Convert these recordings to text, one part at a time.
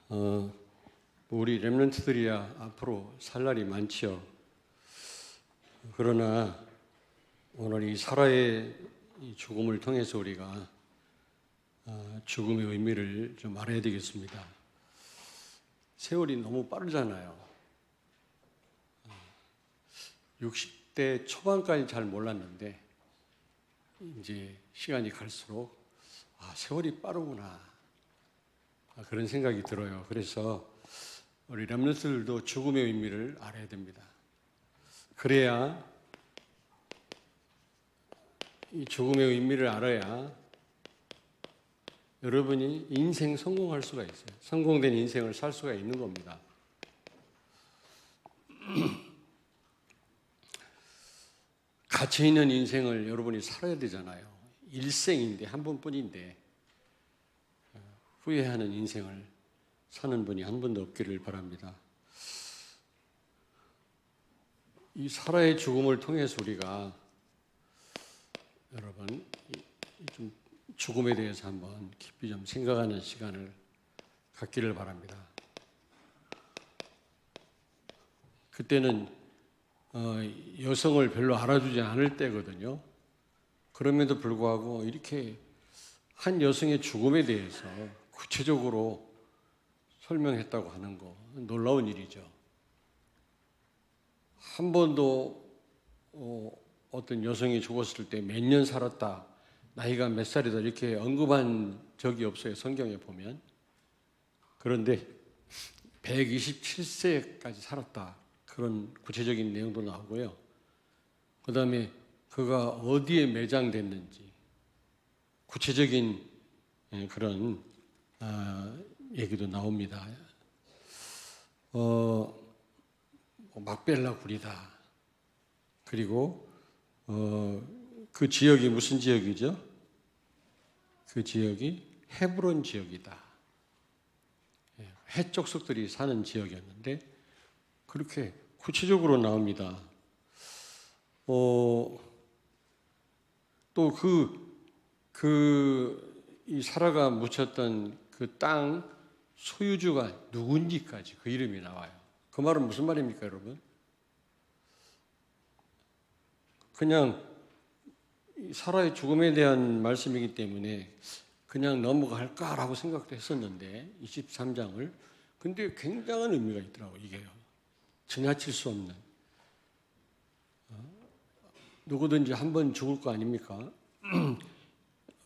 뭐 우리 렘넌트들이야 앞으로 살 날이 많지요. 그러나 오늘 이 사라의 이 죽음을 통해서 우리가 죽음의 의미를 좀 알아야 되겠습니다. 세월이 너무 빠르잖아요. 60대 초반까지 잘 몰랐는데 이제 시간이 갈수록 세월이 빠르구나 그런 생각이 들어요. 그래서 우리 렘넌트들도 죽음의 의미를 알아야 됩니다. 그래야 이 죽음의 의미를 알아야 여러분이 인생 성공할 수가 있어요. 성공된 인생을 살 수가 있는 겁니다. 가치 있는 인생을 여러분이 살아야 되잖아요. 일생인데 한 번뿐인데 후회하는 인생을 사는 분이 한 분도 없기를 바랍니다. 이 사라의 죽음을 통해서 우리가 여러분 좀 죽음에 대해서 한번 깊이 좀 생각하는 시간을 갖기를 바랍니다. 그때는 여성을 별로 알아주지 않을 때거든요. 그럼에도 불구하고 이렇게 한 여성의 죽음에 대해서 구체적으로 설명했다고 하는 거 놀라운 일이죠. 한 번도 어떤 여성이 죽었을 때 몇 년 살았다, 나이가 몇 살이다 이렇게 언급한 적이 없어요. 성경에 보면. 그런데 127세까지 살았다 그런 구체적인 내용도 나오고요. 그 다음에 그가 어디에 매장됐는지 구체적인 그런 얘기도 나옵니다. 막벨라 굴이다. 그리고 그 지역이 무슨 지역이죠? 그 지역이 헤브론 지역이다. 해족속들이 사는 지역이었는데 그렇게 구체적으로 나옵니다. 또 이 사라가 묻혔던 그 땅 소유주가 누군지까지 그 이름이 나와요. 그 말은 무슨 말입니까, 여러분? 그냥 사라의 죽음에 대한 말씀이기 때문에 그냥 넘어갈까라고 생각도 했었는데 23장을 근데 굉장한 의미가 있더라고요. 이게요. 지나칠 수 없는. 누구든지 한 번 죽을 거 아닙니까?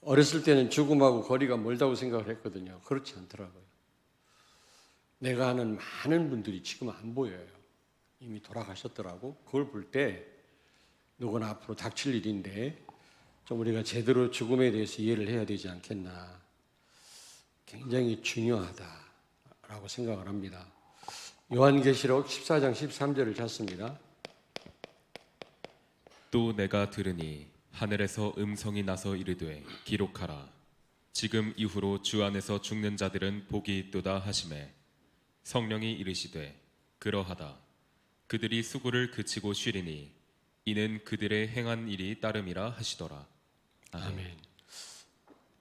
어렸을 때는 죽음하고 거리가 멀다고 생각을 했거든요. 그렇지 않더라고요. 내가 아는 많은 분들이 지금 안 보여요. 이미 돌아가셨더라고. 그걸 볼 때 누구나 앞으로 닥칠 일인데 좀 우리가 제대로 죽음에 대해서 이해를 해야 되지 않겠나. 굉장히 중요하다라고 생각을 합니다. 요한계시록 14장 13절을 찾습니다. 또 내가 들으니 하늘에서 음성이 나서 이르되 기록하라. 지금 이후로 주 안에서 죽는 자들은 복이 있도다 하시매 성령이 이르시되 그러하다. 그들이 수고를 그치고 쉬리니 이는 그들의 행한 일이 따름이라 하시더라. 아멘.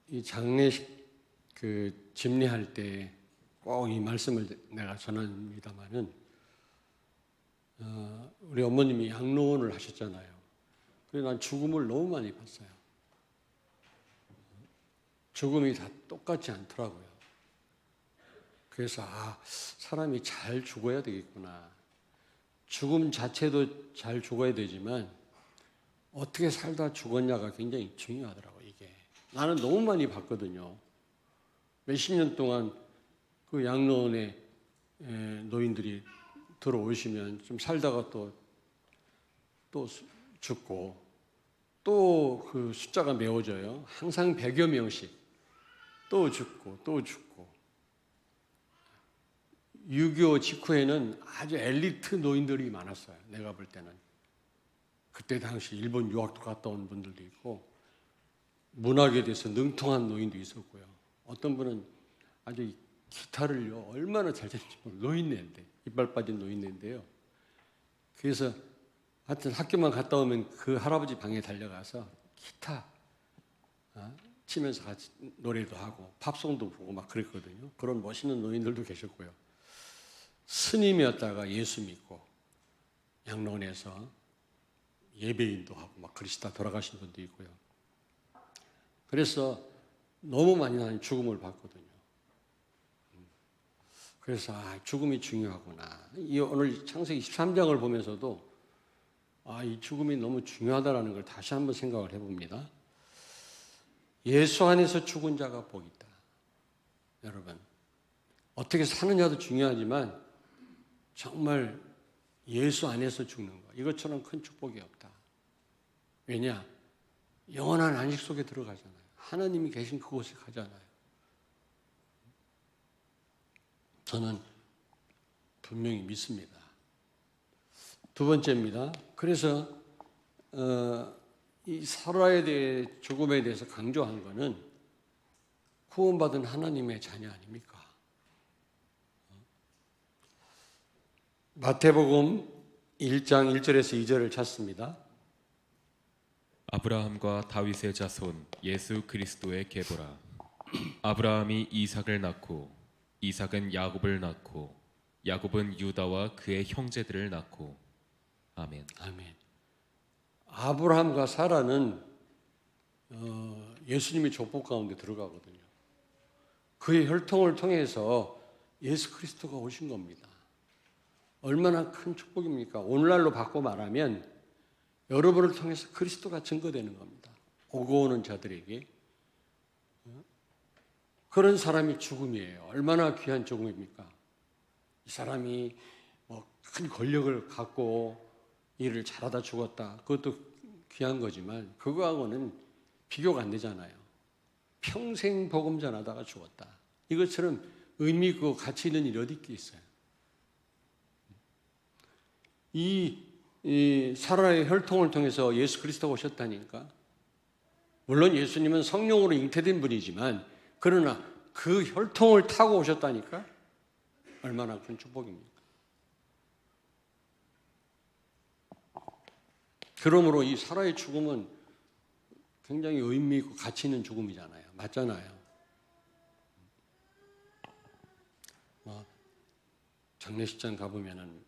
이 장례식 집례할 때 꼭 이 말씀을 내가 전합니다마는 우리 어머님이 양로원을 하셨잖아요. 그래서 난 죽음을 너무 많이 봤어요. 죽음이 다 똑같지 않더라고요. 그래서 사람이 잘 죽어야 되겠구나. 죽음 자체도 잘 죽어야 되지만 어떻게 살다 죽었냐가 굉장히 중요하더라고요. 이게 나는 너무 많이 봤거든요. 몇십 년 동안 그 양로원에 노인들이 들어오시면 좀 살다가 또 죽고 또 그 숫자가 메워져요. 항상 100여 명씩 또 죽고 6.25 직후에는 아주 엘리트 노인들이 많았어요. 내가 볼 때는. 그때 당시 일본 유학도 갔다 온 분들도 있고 문학에 대해서 능통한 노인도 있었고요. 어떤 분은 아주 기타를요 얼마나 잘 치는지 노인네인데 이빨 빠진 노인네인데요. 그래서 하여튼 학교만 갔다 오면 그 할아버지 방에 달려가서 기타 치면서 같이 노래도 하고 팝송도 부르고 막 그랬거든요. 그런 멋있는 노인들도 계셨고요. 스님이었다가 예수 믿고 양론에서 예배인도 하고 막 그러시다 돌아가신 분도 있고요. 그래서 너무 많이 나는 죽음을 봤거든요. 그래서 죽음이 중요하구나. 이 오늘 창세기 13장을 보면서도 이 죽음이 너무 중요하다는 걸 다시 한번 생각을 해봅니다. 예수 안에서 죽은 자가 복이 있다. 여러분, 어떻게 사느냐도 중요하지만 정말 예수 안에서 죽는 것, 이것처럼 큰 축복이 없다. 왜냐? 영원한 안식 속에 들어가잖아요. 하나님이 계신 그곳에 가잖아요. 저는 분명히 믿습니다. 두 번째입니다. 그래서 이 살아에 대해 죽음에 대해서 강조한 것은 구원받은 하나님의 자녀 아닙니까? 마태복음 1장 1절에서 2절을 찾습니다. 아브라함과 다윗의 자손 예수 그리스도의 계보라. 아브라함이 이삭을 낳고 이삭은 야곱을 낳고 야곱은 유다와 그의 형제들을 낳고. 아멘. 아멘. 아브라함과 사라는 예수님의 족보 가운데 들어가거든요. 그의 혈통을 통해서 예수 그리스도가 오신 겁니다. 얼마나 큰 축복입니까? 오늘날로 바꿔 말하면 여러분을 통해서 그리스도가 증거되는 겁니다. 오고 오는 자들에게. 그런 사람이 죽음이에요. 얼마나 귀한 죽음입니까? 이 사람이 큰 권력을 갖고 일을 잘하다 죽었다. 그것도 귀한 거지만 그거하고는 비교가 안 되잖아요. 평생 복음 전하다가 죽었다. 이것처럼 의미 있고 가치 있는 일이 어디 있겠어요? 이 사라의 혈통을 통해서 예수 그리스도가 오셨다니까. 물론 예수님은 성령으로 잉태된 분이지만 그러나 그 혈통을 타고 오셨다니까. 얼마나 큰 축복입니까? 그러므로 이 사라의 죽음은 굉장히 의미 있고 가치 있는 죽음이잖아요. 맞잖아요. 장례식장 가보면은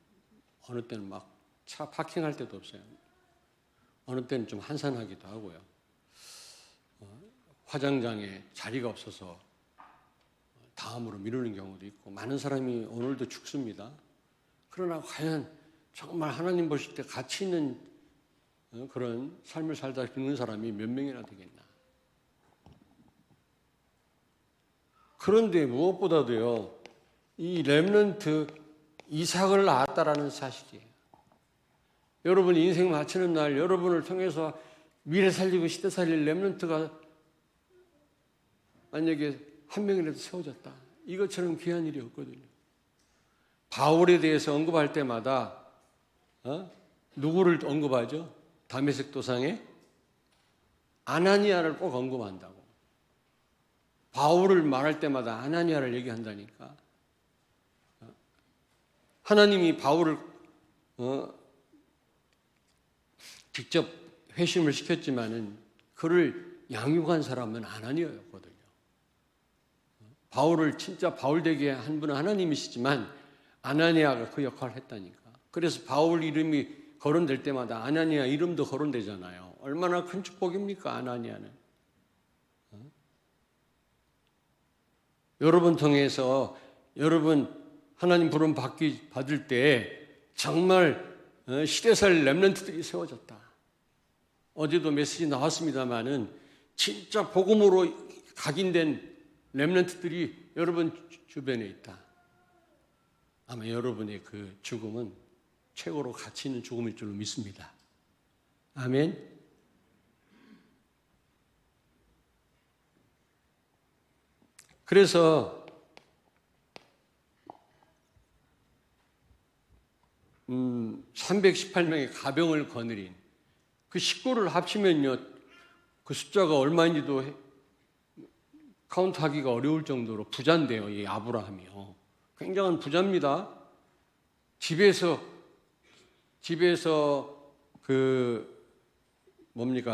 어느 때는 막 차 파킹할 데도 없어요. 어느 때는 좀 한산하기도 하고요. 화장장에 자리가 없어서 다음으로 미루는 경우도 있고 많은 사람이 오늘도 죽습니다. 그러나 과연 정말 하나님 보실 때 가치 있는 그런 삶을 살다 죽는 사람이 몇 명이나 되겠나. 그런데 무엇보다도요, 이 렘넌트 이삭을 낳았다라는 사실이에요. 여러분 인생 마치는 날 여러분을 통해서 미래 살리고 시대 살릴 렘넌트가 만약에 한 명이라도 세워졌다. 이것처럼 귀한 일이 없거든요. 바울에 대해서 언급할 때마다 누구를 언급하죠? 다메섹 도상에 아나니아를 꼭 언급한다고. 바울을 말할 때마다 아나니아를 얘기한다니까. 하나님이 바울을 직접 회심을 시켰지만은 그를 양육한 사람은 아나니아였거든요. 바울을 진짜 바울 되게 한 분은 하나님이시지만 아나니아가 그 역할을 했다니까. 그래서 바울 이름이 거론될 때마다 아나니아 이름도 거론되잖아요. 얼마나 큰 축복입니까, 아나니아는. 여러분 통해서 여러분 하나님 부름 받을 때 정말 시대살 렘넌트들이 세워졌다. 어제도 메시지 나왔습니다마는 진짜 복음으로 각인된 렘넌트들이 여러분 주변에 있다. 아마 여러분의 그 죽음은 최고로 가치 있는 죽음일 줄로 믿습니다. 아멘. 그래서 318명의 가병을 거느린 그 식구를 합치면요, 그 숫자가 얼마인지도 카운트하기가 어려울 정도로 부자인데요, 이 아브라함이요. 굉장한 부자입니다. 집에서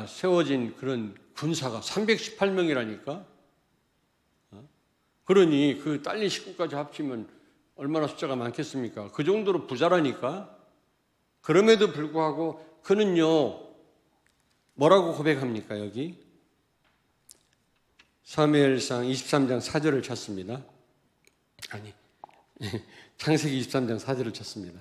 세워진 그런 군사가 318명이라니까. 그러니 그 딸린 식구까지 합치면 얼마나 숫자가 많겠습니까? 그 정도로 부자라니까. 그럼에도 불구하고 그는요, 뭐라고 고백합니까? 여기 사무엘상 23장 4절을 찾습니다. 아니, 창세기 23장 4절을 찾습니다.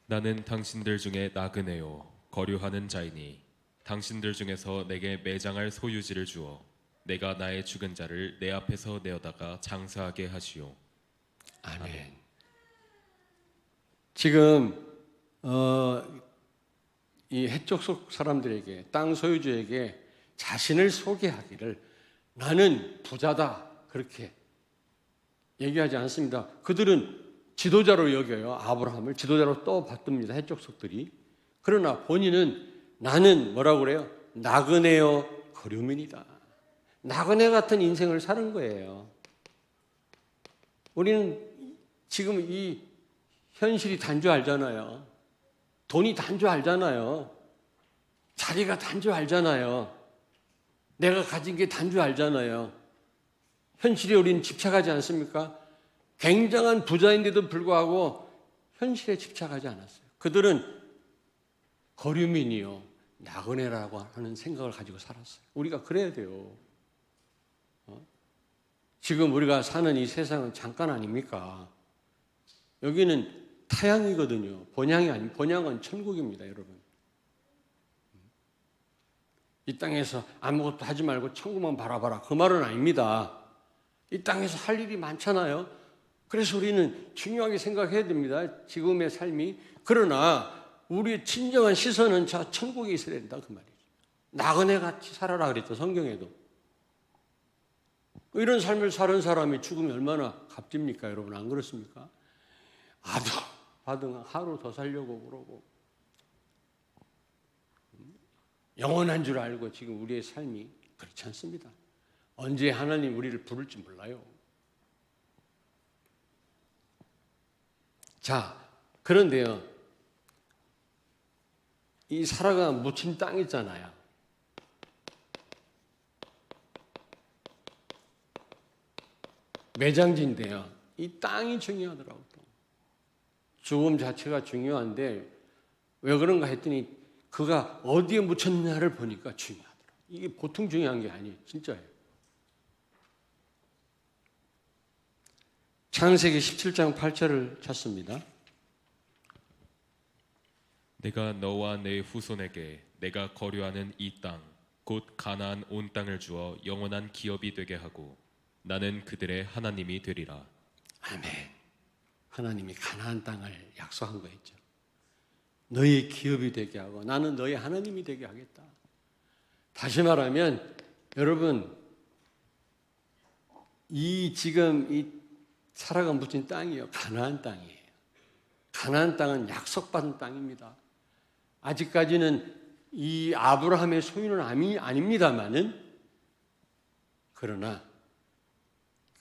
나는 당신들 중에 나그네요 거류하는 자이니 당신들 중에서 내게 매장할 소유지를 주어 내가 나의 죽은 자를 내 앞에서 내어다가 장사하게 하시오. 아멘. 지금 이 해쪽 속 사람들에게, 땅 소유주에게 자신을 소개하기를 나는 부자다 그렇게 얘기하지 않습니다. 그들은 지도자로 여겨요. 아브라함을 지도자로 또 받듭니다. 해쪽 속들이. 그러나 본인은 나는 뭐라고 그래요? 나그네요 거류민이다. 나그네 같은 인생을 사는 거예요. 우리는 지금 이 현실이 단 줄 알잖아요. 돈이 단 줄 알잖아요. 자리가 단 줄 알잖아요. 내가 가진 게 단 줄 알잖아요. 현실에 우리는 집착하지 않습니까? 굉장한 부자인데도 불구하고 현실에 집착하지 않았어요. 그들은 거류민이요, 나그네라고 하는 생각을 가지고 살았어요. 우리가 그래야 돼요. 지금 우리가 사는 이 세상은 잠깐 아닙니까? 여기는 타향이거든요. 본향이 아닌, 본향은 천국입니다, 여러분. 이 땅에서 아무것도 하지 말고 천국만 바라봐라. 그 말은 아닙니다. 이 땅에서 할 일이 많잖아요. 그래서 우리는 중요하게 생각해야 됩니다. 지금의 삶이. 그러나 우리의 진정한 시선은 저 천국에 있어야 된다 그 말이죠. 나그네 같이 살아라 그랬죠, 성경에도. 이런 삶을 사는 사람이 죽으면 얼마나 값집니까, 여러분? 안 그렇습니까? 아둥바둥 하루 더 살려고 그러고 영원한 줄 알고 지금 우리의 삶이 그렇지 않습니다. 언제 하나님 우리를 부를지 몰라요. 자, 그런데요, 이 사라가 묻힌 땅 있잖아요. 매장지인데요, 이 땅이 중요하더라고요. 죽음 자체가 중요한데 왜 그런가 했더니 그가 어디에 묻혔냐를 보니까 중요하더라고요. 이게 보통 중요한 게 아니에요. 진짜예요. 창세기 17장 8절을 찾습니다. 내가 너와 내 후손에게 내가 거류하는 이 땅 곧 가나안 온 땅을 주어 영원한 기업이 되게 하고 나는 그들의 하나님이 되리라. 아멘. 하나님이 가나안 땅을 약속한 거 있죠. 너희 기업이 되게 하고 나는 너희 하나님이 되게 하겠다. 다시 말하면 여러분, 이 지금 이 사라가 묻힌 땅이요, 가나안 땅이에요. 가나안 땅은 약속받은 땅입니다. 아직까지는 이 아브라함의 소유는 아닙니다만은, 그러나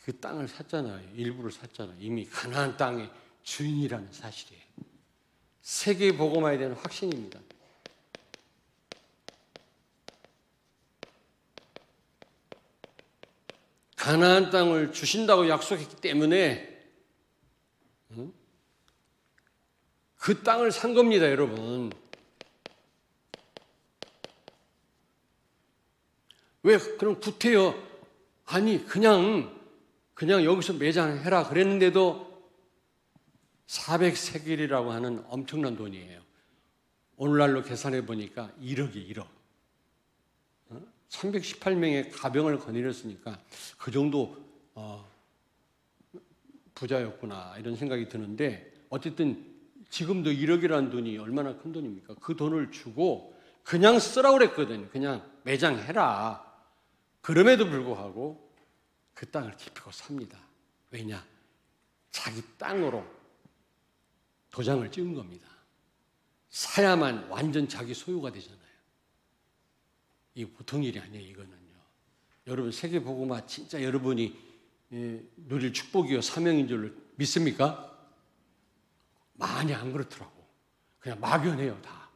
그 땅을 샀잖아요. 일부를 샀잖아요. 이미 가나안 땅의 주인이라는 사실이에요. 세계 복음화에 대한 확신입니다. 가나안 땅을 주신다고 약속했기 때문에 그 땅을 산 겁니다, 여러분. 왜 그럼 구태여? 아니 그냥 여기서 매장해라 그랬는데도 400세겔이라고 하는 엄청난 돈이에요. 오늘날로 계산해 보니까 1억이 1억. 318명의 가병을 거느렸으니까 그 정도 부자였구나 이런 생각이 드는데, 어쨌든 지금도 1억이라는 돈이 얼마나 큰 돈입니까? 그 돈을 주고 그냥 쓰라고 그랬거든요. 그냥 매장해라. 그럼에도 불구하고 그 땅을 기피고 삽니다. 왜냐? 자기 땅으로 도장을 찍은 겁니다. 사야만 완전 자기 소유가 되잖아요. 이게 보통 일이 아니에요, 이거는요. 여러분, 세계복음화 진짜 여러분이 누릴 축복이요, 사명인 줄 믿습니까? 많이 안 그렇더라고. 그냥 막연해요, 다.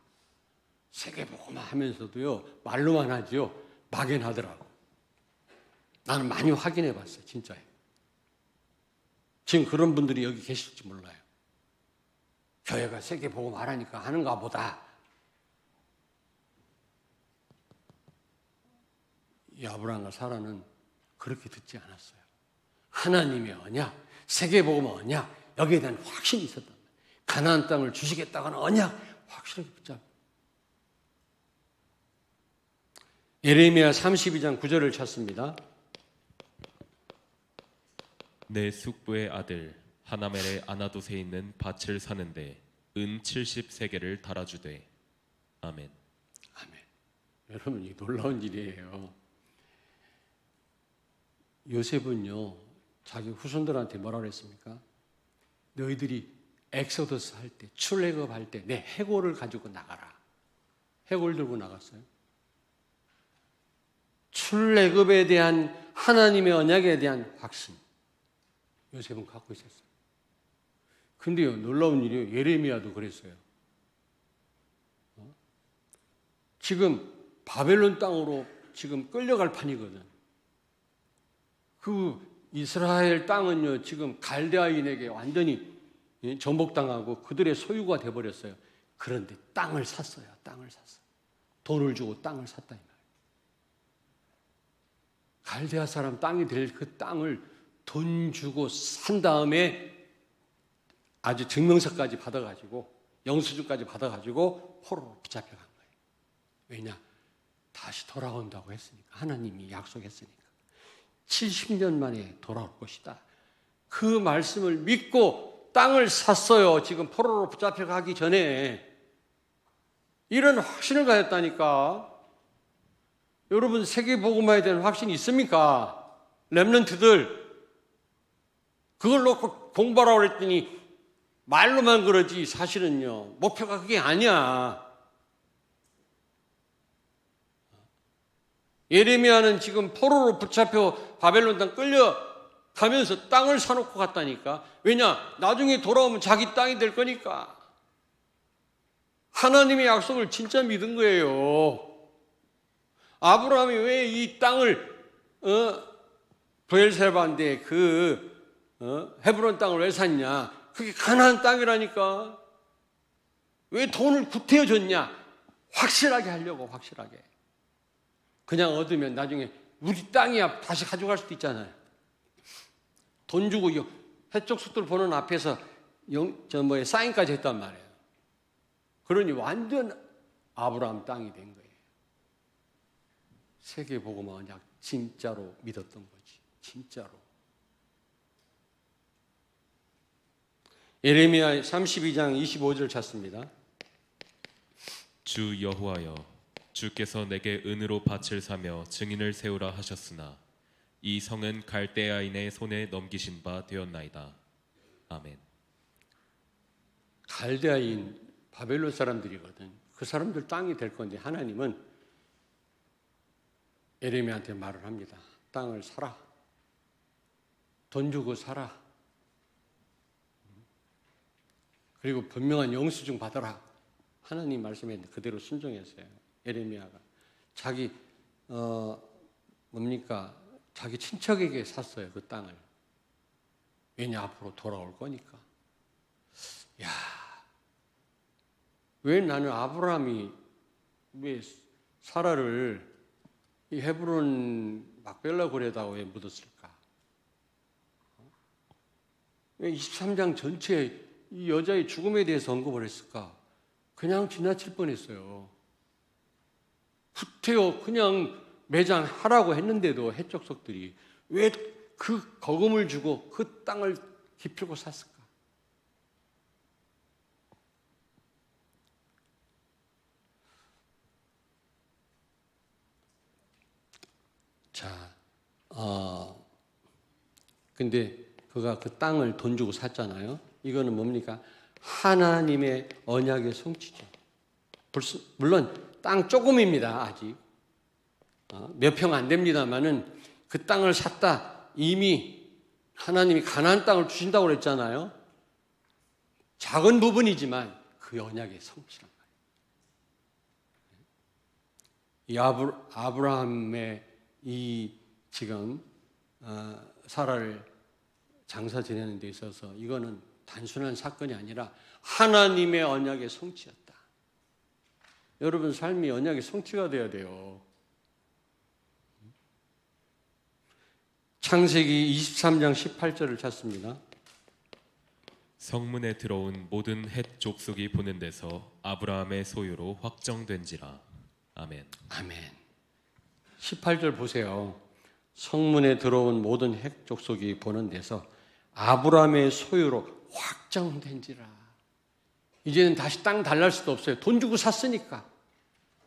세계복음화 하면서도요, 말로만 하지요, 막연하더라고. 나는 많이 확인해 봤어요, 진짜요. 지금 그런 분들이 여기 계실지 몰라요. 교회가 세계복음화라니까 하는가 보다. 이 아브라함과 사라는 그렇게 듣지 않았어요. 하나님의 언약, 세계복음의 언약, 여기에 대한 확신이 있었단 말이에요. 가나안 땅을 주시겠다고 하는 언약 확실하게 붙잡고. 예레미야 32장 9절을 찾습니다. 내 숙부의 아들 하나멜의 아나돗에 있는 밭을 사는데 은 70세겔을 달아주되. 아멘. 아멘. 여러분, 이 놀라운 일이에요. 요셉은요, 자기 후손들한테 뭐라고 했습니까? 너희들이 엑소더스 할 때, 출애굽 할 때 내 해골을 가지고 나가라. 해골 들고 나갔어요. 출애굽에 대한 하나님의 언약에 대한 확신, 요셉은 갖고 있었어요. 근데요, 놀라운 일이에요. 예레미야도 그랬어요. 지금 바벨론 땅으로 지금 끌려갈 판이거든. 그 이스라엘 땅은요, 지금 갈대아인에게 완전히 정복당하고 그들의 소유가 돼버렸어요. 그런데 땅을 샀어요. 땅을 샀어요. 돈을 주고 땅을 샀다 이 말이에요. 갈대아 사람 땅이 될 그 땅을 돈 주고 산 다음에 아주 증명서까지 받아가지고 영수증까지 받아가지고 포로로 붙잡혀간 거예요. 왜냐? 다시 돌아온다고 했으니까. 하나님이 약속했으니까. 70년 만에 돌아올 것이다. 그 말씀을 믿고 땅을 샀어요. 지금 포로로 붙잡혀가기 전에. 이런 확신을 가졌다니까. 여러분, 세계복음화에 대한 확신이 있습니까? 렘넌트들. 그걸 놓고 공부하라고 그랬더니 말로만 그러지 사실은요, 목표가 그게 아니야. 예레미야는 지금 포로로 붙잡혀 바벨론 땅 끌려가면서 땅을 사놓고 갔다니까. 왜냐? 나중에 돌아오면 자기 땅이 될 거니까. 하나님의 약속을 진짜 믿은 거예요. 아브라함이 왜 이 땅을 브엘세바인데 헤브론 땅을 왜 샀냐? 그게 가나안 땅이라니까. 왜 돈을 구태여 줬냐? 확실하게 하려고, 확실하게. 그냥 얻으면 나중에 우리 땅이야 다시 가져갈 수도 있잖아요. 돈 주고 해적 숙들 보는 앞에서 사인까지 했단 말이에요. 그러니 완전 아브라함 땅이 된 거예요. 세계복음화 언약 진짜로 믿었던 거지. 진짜로. 예레미야 32장 25절 찾습니다. 주 여호와여, 주께서 내게 은으로 밭을 사며 증인을 세우라 하셨으나 이 성은 갈대아인의 손에 넘기신 바 되었나이다. 아멘. 갈대아인 바벨론 사람들이거든. 그 사람들 땅이 될 건데 하나님은 예레미야한테 말을 합니다. 땅을 사라. 돈 주고 사라. 그리고 분명한 영수증 받아라. 하나님 말씀에 그대로 순종했어요. 예레미야가 자기 자기 친척에게 샀어요. 그 땅을. 왜냐? 앞으로 돌아올 거니까. 야, 왜 나는 아브라함이 왜 사라를 이 헤브론 막벨라 고래다고 왜 묻었을까? 왜 23장 전체에 이 여자의 죽음에 대해서 언급을 했을까? 그냥 지나칠 뻔했어요. 후퇴어 그냥 매장하라고 했는데도 해적석들이 왜 그 거금을 주고 그 땅을 기필고 샀을까? 자, 근데 그가 그 땅을 돈 주고 샀잖아요. 이거는 뭡니까? 하나님의 언약의 성취죠. 물론 땅 조금입니다. 아직 몇 평 안 됩니다만은 그 땅을 샀다. 이미 하나님이 가나안 땅을 주신다고 그랬잖아요. 작은 부분이지만 그 언약의 성취란 말이에요. 이 아브라함의 이 지금 사라를 장사 지내는 데 있어서 이거는 단순한 사건이 아니라 하나님의 언약의 성취였다. 여러분 삶이 언약의 성취가 돼야 돼요. 창세기 23장 18절을 찾습니다. 성문에 들어온 모든 헷 족속이 보는 데서 아브라함의 소유로 확정된지라. 아멘. 아멘. 18절 보세요. 성문에 들어온 모든 헷 족속이 보는 데서 아브라함의 소유로 확정된지라. 이제는 다시 땅 달랄 수도 없어요. 돈 주고 샀으니까.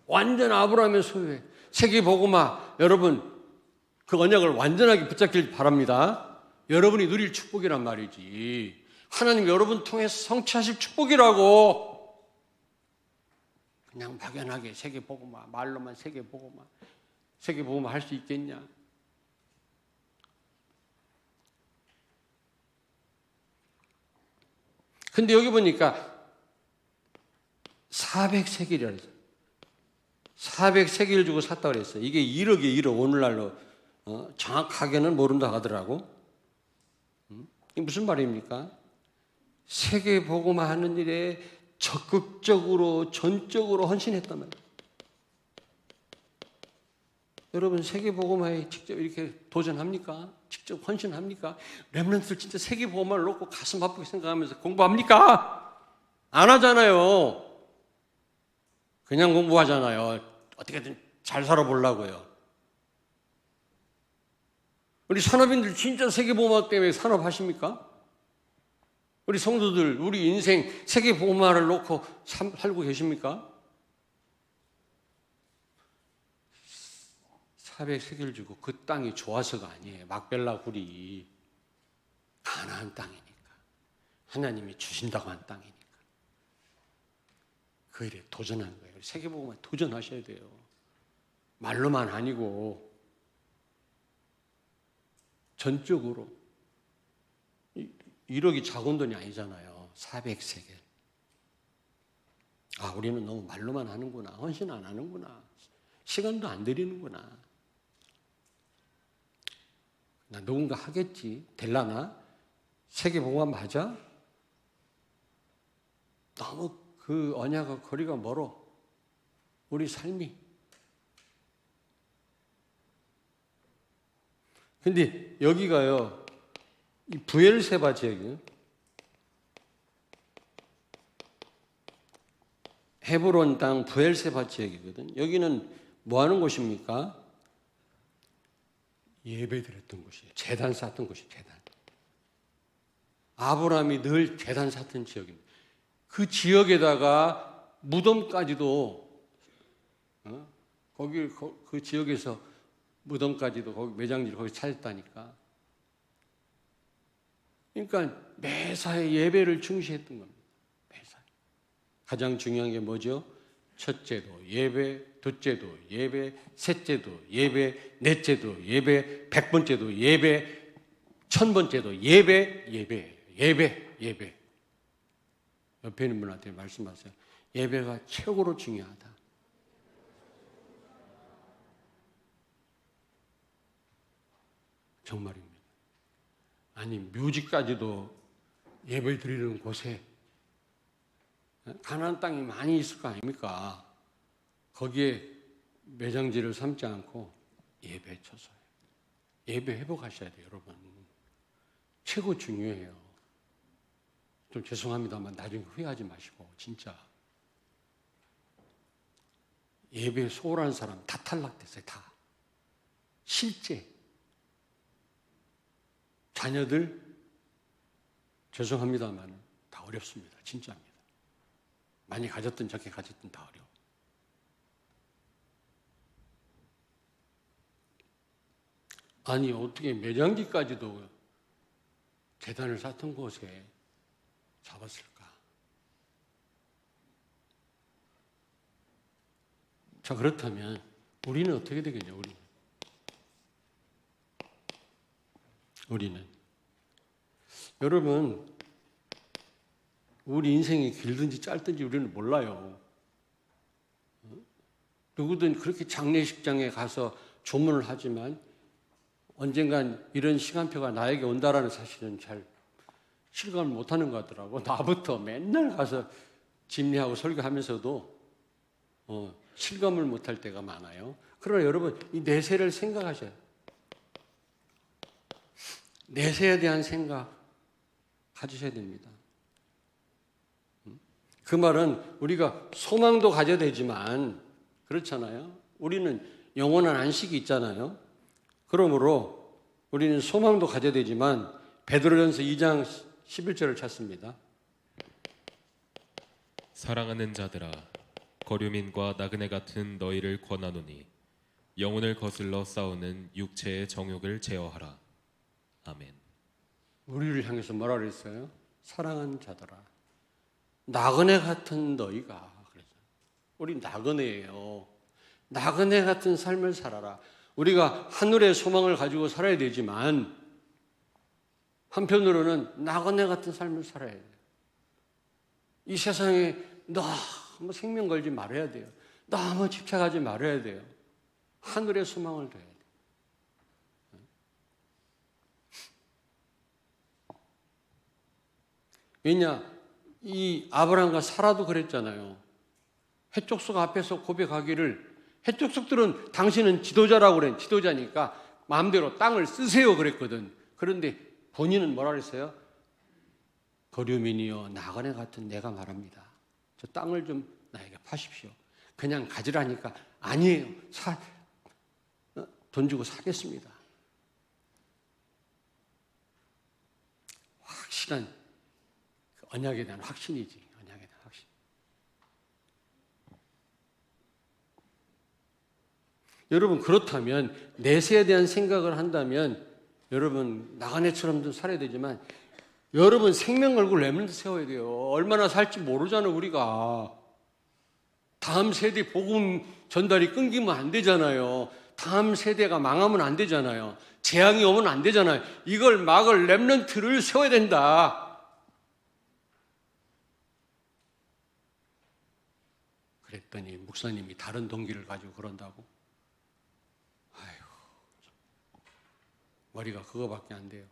완전 아브라함의 소유에. 세계복음화 여러분 그 언약을 완전하게 붙잡길 바랍니다. 여러분이 누릴 축복이란 말이지. 하나님 여러분 통해서 성취하실 축복이라고. 그냥 막연하게 세계복음화 말로만 세계복음화 할 수 있겠냐. 근데 여기 보니까 400세겔이라 했어요. 400세겔 주고 샀다고 그랬어요. 이게 1억에 1억 오늘날로 정확하게는 모른다 하더라고. 이게 무슨 말입니까? 세계복음화 하는 일에 적극적으로 전적으로 헌신했단 말이에요. 여러분 세계복음화에 직접 이렇게 도전합니까? 직접 헌신합니까? 렘넌트들 진짜 세계복음화를 놓고 가슴 아프게 생각하면서 공부합니까? 안 하잖아요. 그냥 공부하잖아요. 어떻게든 잘 살아보려고요. 우리 산업인들 진짜 세계복음화 때문에 산업하십니까? 우리 성도들 우리 인생 세계복음화를 놓고 살고 계십니까? 400세겔 주고 그 땅이 좋아서가 아니에요. 막벨라 굴이 가나안 땅이니까. 하나님이 주신다고 한 땅이니까. 그 일에 도전한 거예요. 세계복음화에 도전하셔야 돼요. 말로만 아니고 전적으로. 1억이 작은 돈이 아니잖아요. 400세겔. 아, 우리는 너무 말로만 하는구나. 헌신 안 하는구나. 시간도 안 들이는구나. 나 누군가 하겠지. 될라나? 세계복음화 맞아? 너무 그 언약과 거리가 멀어. 우리 삶이. 근데 여기가요. 이 부엘세바 지역이에요. 헤브론 땅 부엘세바 지역이거든. 여기는 뭐 하는 곳입니까? 예배 드렸던 곳이에요. 제단 쌓던 곳이에요. 제단. 아브라함이 늘 제단 쌓던 지역입니다. 그 지역에다가 무덤까지도 거기 그 지역에서 무덤까지도 거기 매장지를 거기 찾았다니까. 그러니까 매사에 예배를 중시했던 겁니다. 매사. 가장 중요한 게 뭐죠? 첫째도 예배, 둘째도 예배, 셋째도 예배, 넷째도 예배, 100번째도 예배, 1000번째도 예배, 예배, 예배, 예배. 옆에 있는 분한테 말씀하세요. 예배가 최고로 중요하다. 정말입니다. 아니 묘지까지도 예배 드리는 곳에 가나안 땅이 많이 있을 거 아닙니까? 거기에 매장지를 삼지 않고 예배 쳐서요. 예배 회복하셔야 돼요, 여러분. 최고 중요해요. 좀 죄송합니다만 나중에 후회하지 마시고 진짜 예배 소홀한 사람 다 탈락됐어요. 다. 실제 자녀들 죄송합니다만 다 어렵습니다. 진짜입니다. 많이 가졌든 적게 가졌든 다 어려워. 아니 어떻게 매장지까지도 재단을 쌓던 곳에 잡았을까? 자 그렇다면 우리는 어떻게 되겠냐? 우리는 여러분 우리 인생이 길든지 짧든지 우리는 몰라요. 누구든 그렇게 장례식장에 가서 조문을 하지만 언젠간 이런 시간표가 나에게 온다라는 사실은 잘 실감을 못하는 것 같더라고. 나부터 맨날 가서 집례하고 설교하면서도 실감을 못할 때가 많아요. 그러나 여러분, 이 내세를 생각하셔야 돼요. 내세에 대한 생각 가지셔야 됩니다. 그 말은 우리가 소망도 가져야 되지만 그렇잖아요. 우리는 영원한 안식이 있잖아요. 그러므로 우리는 소망도 가져야 되지만 베드로전서 2장 11절을 찾습니다. 사랑하는 자들아, 거류민과 나그네 같은 너희를 권하노니 영혼을 거슬러 싸우는 육체의 정욕을 제어하라. 아멘. 우리를 향해서 뭐라 그랬어요? 사랑하는 자들아, 나그네 같은 너희가. 그랬어요. 우리 나그네예요. 나그네 같은 삶을 살아라. 우리가 하늘의 소망을 가지고 살아야 되지만 한편으로는 나그네 같은 삶을 살아야 돼요. 이 세상에 너무 생명 걸지 말아야 돼요. 너무 집착하지 말아야 돼요. 하늘의 소망을 둬야 돼요. 왜냐? 이 아브라함과 사라도 그랬잖아요. 해족속 앞에서 고백하기를, 해족속들은 당신은 지도자라고 그래. 지도자니까 마음대로 땅을 쓰세요 그랬거든. 그런데 본인은 뭐라 그랬어요? 거류민이여 나그네 같은 내가 말합니다. 저 땅을 좀 나에게 파십시오. 그냥 가지라니까 아니에요. 돈 주고 사겠습니다. 확실한 언약에 대한 확신이지. 언약에 대한 확신. 여러분 그렇다면 내세에 대한 생각을 한다면 여러분 나그네처럼도 살아야 되지만 여러분 생명 걸고 렘넌트 세워야 돼요. 얼마나 살지 모르잖아요 우리가. 다음 세대 복음 전달이 끊기면 안 되잖아요. 다음 세대가 망하면 안 되잖아요. 재앙이 오면 안 되잖아요. 이걸 막을 렘넌트를 세워야 된다. 그랬더니 목사님이 다른 동기를 가지고 그런다고? 아휴, 머리가 그거밖에 안 돼요.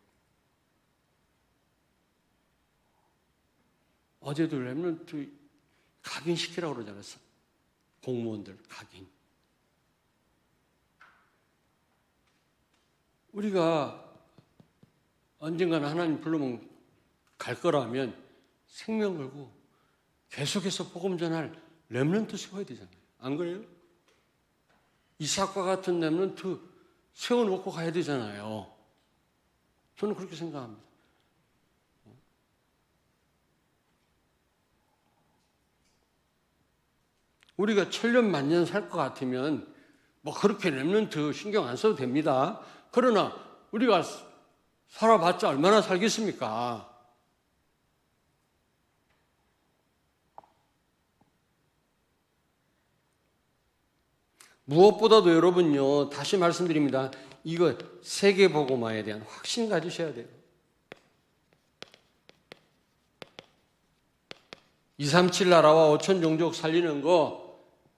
어제도 렘넌트 각인시키라고 그러잖아요. 공무원들 각인. 우리가 언젠가는 하나님 불러면 갈 거라면 생명 걸고 계속해서 복음 전할 렘넌트 세워야 되잖아요. 안 그래요? 이삭과 같은 렘넌트 세워놓고 가야 되잖아요. 저는 그렇게 생각합니다. 우리가 천년 만년 살 것 같으면 뭐 그렇게 렘넌트 신경 안 써도 됩니다. 그러나 우리가 살아봤자 얼마나 살겠습니까? 무엇보다도 여러분요, 다시 말씀드립니다. 이거 세계복음화에 대한 확신 가지셔야 돼요. 237 나라와 5천 종족 살리는 거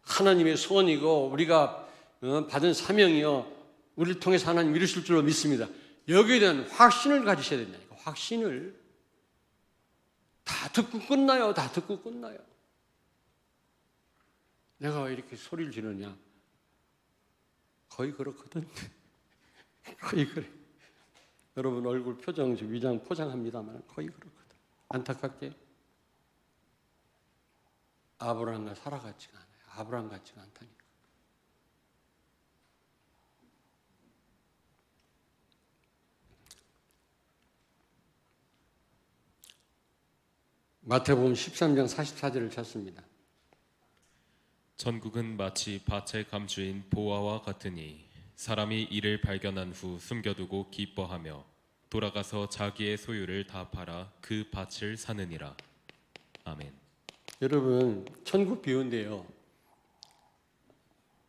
하나님의 소원이고 우리가 받은 사명이요. 우리를 통해서 하나님 이루실 줄로 믿습니다. 여기에 대한 확신을 가지셔야 된다니까. 확신을. 다 듣고 끝나요. 다 듣고 끝나요. 내가 왜 이렇게 소리를 지르냐? 거의 그렇거든. 거의 그래. 여러분 얼굴 표정, 위장 포장합니다만 거의 그렇거든. 안타깝게 아브라함과 사라 같지가 않아요. 아브라함 같지가 않다니까. 마태복음 13장 44절을 찾습니다. 천국은 마치 밭의 감주인 보아와 같으니 사람이 이를 발견한 후 숨겨두고 기뻐하며 돌아가서 자기의 소유를 다 팔아 그 밭을 사느니라. 아멘. 여러분 천국 비유인데요.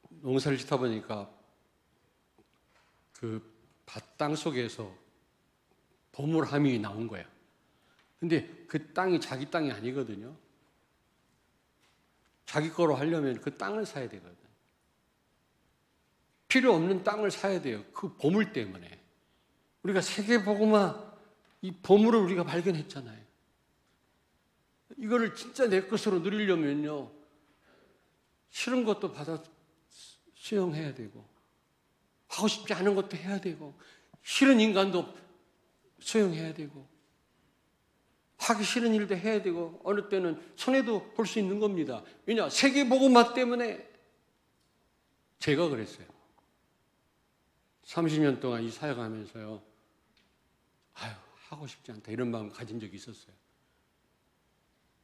농사를 짓다 보니까 그 밭 땅 속에서 보물함이 나온 거야. 근데 그 땅이 자기 땅이 아니거든요. 자기 거로 하려면 그 땅을 사야 되거든. 필요 없는 땅을 사야 돼요. 그 보물 때문에. 우리가 세계복음화 이 보물을 우리가 발견했잖아요. 이거를 진짜 내 것으로 누리려면요, 싫은 것도 받아 수용해야 되고, 하고 싶지 않은 것도 해야 되고, 싫은 인간도 수용해야 되고, 하기 싫은 일도 해야 되고, 어느 때는 손해도 볼 수 있는 겁니다. 왜냐? 세계복음화 때문에. 제가 그랬어요. 30년 동안 이 사역하면서요, 하고 싶지 않다 이런 마음 가진 적이 있었어요.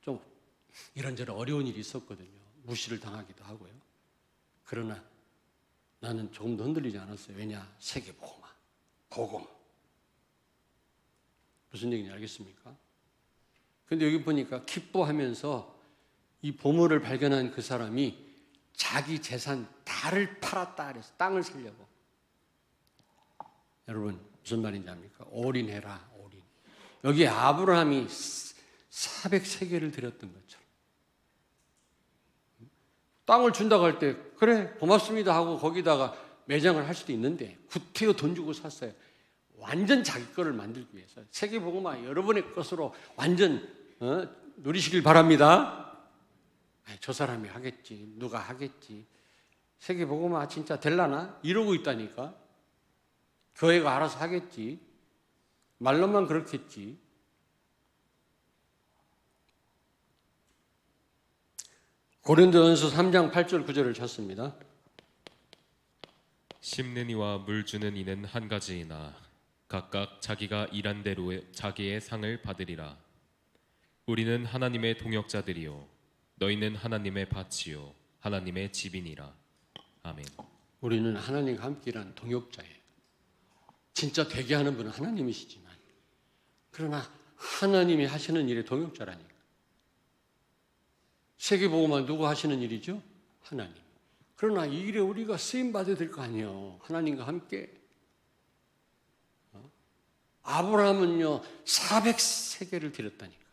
좀 이런저런 어려운 일이 있었거든요. 무시를 당하기도 하고요. 그러나 나는 조금도 흔들리지 않았어요. 왜냐? 세계복음화, 복음. 무슨 얘기인지 알겠습니까? 근데 여기 보니까 기뻐하면서 이 보물을 발견한 그 사람이 자기 재산 다를 팔았다 그래서 땅을 살려고. 여러분 무슨 말인지 압니까? 올인해라, 올인. 여기 아브라함이 400세겔을 드렸던 것처럼. 땅을 준다고 할 때 그래 고맙습니다 하고 거기다가 매장을 할 수도 있는데 구태여 돈 주고 샀어요. 완전 자기 거를 만들기 위해서. 세계복음화 여러분의 것으로 완전 누리시길 바랍니다. 저 사람이 하겠지, 누가 하겠지, 세계복음화 진짜 될라나? 이러고 있다니까. 교회가 알아서 하겠지, 말로만 그렇겠지. 고린도전서 3장 8절 9절을 찾습니다. 심는 이와 물 주는 이는 한 가지이나 각각 자기가 일한 대로 자기의 상을 받으리라. 우리는 하나님의 동역자들이요 너희는 하나님의 밭이요 하나님의 집이니라. 아멘. 우리는 하나님과 함께 일하는 동역자예요. 진짜 되게 하는 분은 하나님이시지만, 그러나 하나님이 하시는 일의 동역자라니까. 세계복음화 누가 하시는 일이죠? 하나님. 그러나 이 일에 우리가 쓰임받아야 될 거 아니에요. 하나님과 함께. 아브라함은요 400세겔을 드렸다니까.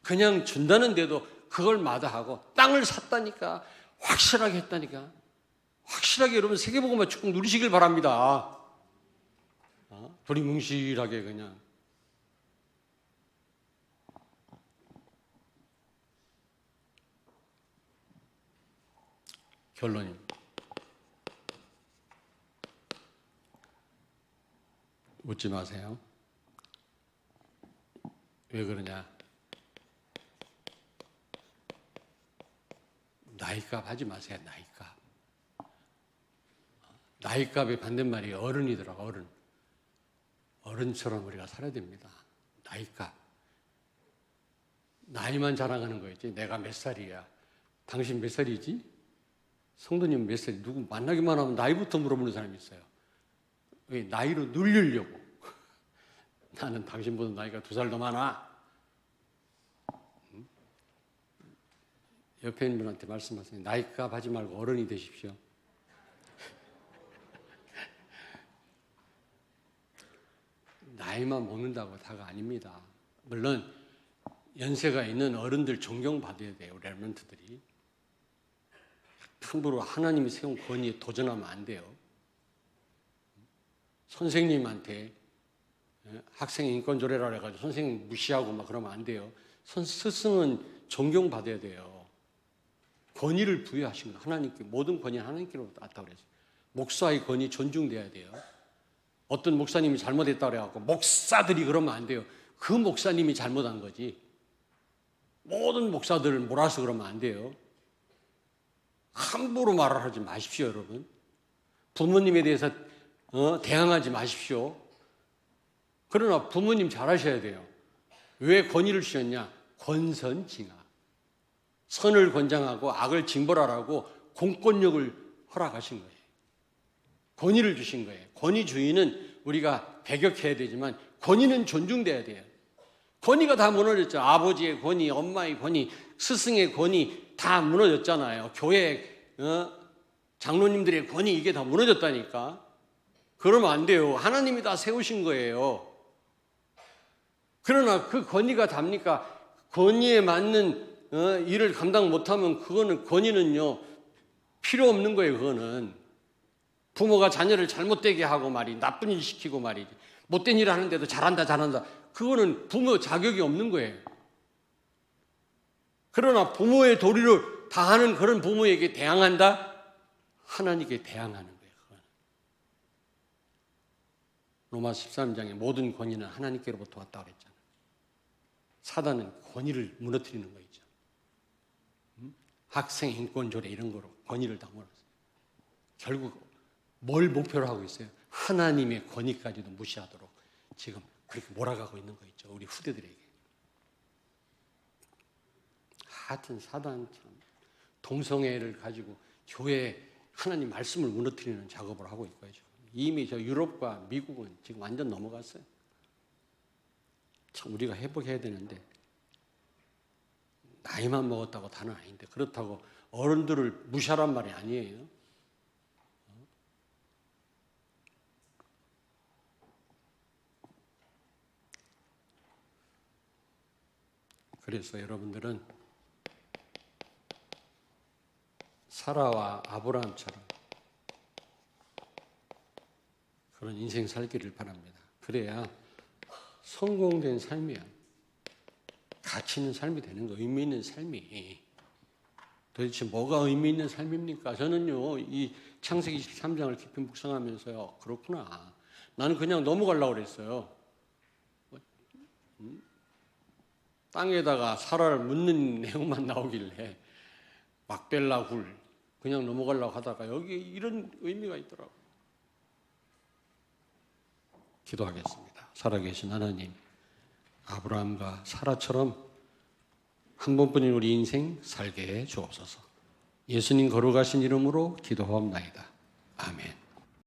그냥 준다는데도 그걸 마다하고 땅을 샀다니까. 확실하게 했다니까. 확실하게 여러분 세계복음화 축복 누리시길 바랍니다. 도리뭉실하게 그냥. 결론입니다. 웃지 마세요. 왜 그러냐? 나이값 하지 마세요. 나이값. 나이값의 반대말이 어른이더라고. 어른. 어른처럼 우리가 살아야 됩니다. 나이값. 나이만 자랑하는 거였지. 내가 몇 살이야. 당신 몇 살이지? 성도님 몇 살이? 누구 만나기만 하면 나이부터 물어보는 사람이 있어요. 왜? 나이로 누리려고. 나는 당신보다 나이가 2살 더 많아. 옆에 있는 분한테 말씀하세요. 나이값 하지 말고 어른이 되십시오. 나이만 먹는다고 다가 아닙니다. 물론 연세가 있는 어른들 존경받아야 돼요. 우리 렘넌트들이. 함부로 하나님이 세운 권위에 도전하면 안 돼요. 선생님한테 학생 인권 조례라 해가지고 선생님 무시하고 막 그러면 안 돼요. 스승은 존경받아야 돼요. 권위를 부여하신 거 하나님께, 모든 권위는 하나님께로부터 왔다고 그랬어요. 목사의 권위 존중돼야 돼요. 어떤 목사님이 잘못했다고 그래갖고 목사들이 그러면 안 돼요. 그 목사님이 잘못한 거지. 모든 목사들을 몰아서 그러면 안 돼요. 함부로 말을 하지 마십시오, 여러분. 부모님에 대해서 대항하지 마십시오. 그러나 부모님 잘하셔야 돼요. 왜 권위를 주셨냐? 권선징악. 선을 권장하고 악을 징벌하라고 공권력을 허락하신 거예요. 권위를 주신 거예요. 권위주의는 우리가 배격해야 되지만 권위는 존중돼야 돼요. 권위가 다 무너졌죠. 아버지의 권위, 엄마의 권위, 스승의 권위 다 무너졌잖아요. 교회 장로님들의 권위 이게 다 무너졌다니까. 그러면 안 돼요. 하나님이 다 세우신 거예요. 그러나 그 권위가 답니까? 권위에 맞는 일을 감당 못하면 그거는 권위는요 필요 없는 거예요. 그거는 부모가 자녀를 잘못되게 하고 말이지, 나쁜 일 시키고 말이지, 못된 일 하는데도 잘한다 잘한다, 그거는 부모 자격이 없는 거예요. 그러나 부모의 도리를 다하는 그런 부모에게 대항한다? 하나님께 대항하는 거예요. 그건. 로마 13장에 모든 권위는 하나님께로부터 왔다고 그랬잖아요. 사단은 권위를 무너뜨리는 거 있죠. 학생 인권 조례 이런 거로 권위를 다 무너뜨려요. 결국 뭘 목표로 하고 있어요? 하나님의 권위까지도 무시하도록 지금 그렇게 몰아가고 있는 거 있죠. 우리 후대들에게. 하여튼 사단 참 동성애를 가지고 교회에 하나님 말씀을 무너뜨리는 작업을 하고 있고요. 이미 저 유럽과 미국은 지금 완전 넘어갔어요. 참 우리가 회복해야 되는데 나이만 먹었다고 다는 아닌데 그렇다고 어른들을 무시하란 말이 아니에요. 그래서 여러분들은 사라와 아브라함처럼 그런 인생 살기를 바랍니다. 그래야 성공된 삶이야. 가치 있는 삶이 되는 거, 의미 있는 삶이. 도대체 뭐가 의미 있는 삶입니까? 저는요, 이 창세기 23장을 깊이 묵상하면서요, 그렇구나. 나는 그냥 넘어가려고 그랬어요. 땅에다가 사라를 묻는 내용만 나오길래 막벨라 굴 그냥 넘어가려고 하다가 여기 이런 의미가 있더라고요. 기도하겠습니다. 살아계신 하나님, 아브라함과 사라처럼 한 번뿐인 우리 인생 살게 해 주옵소서. 예수님 거룩하신 이름으로 기도하옵나이다. 아멘.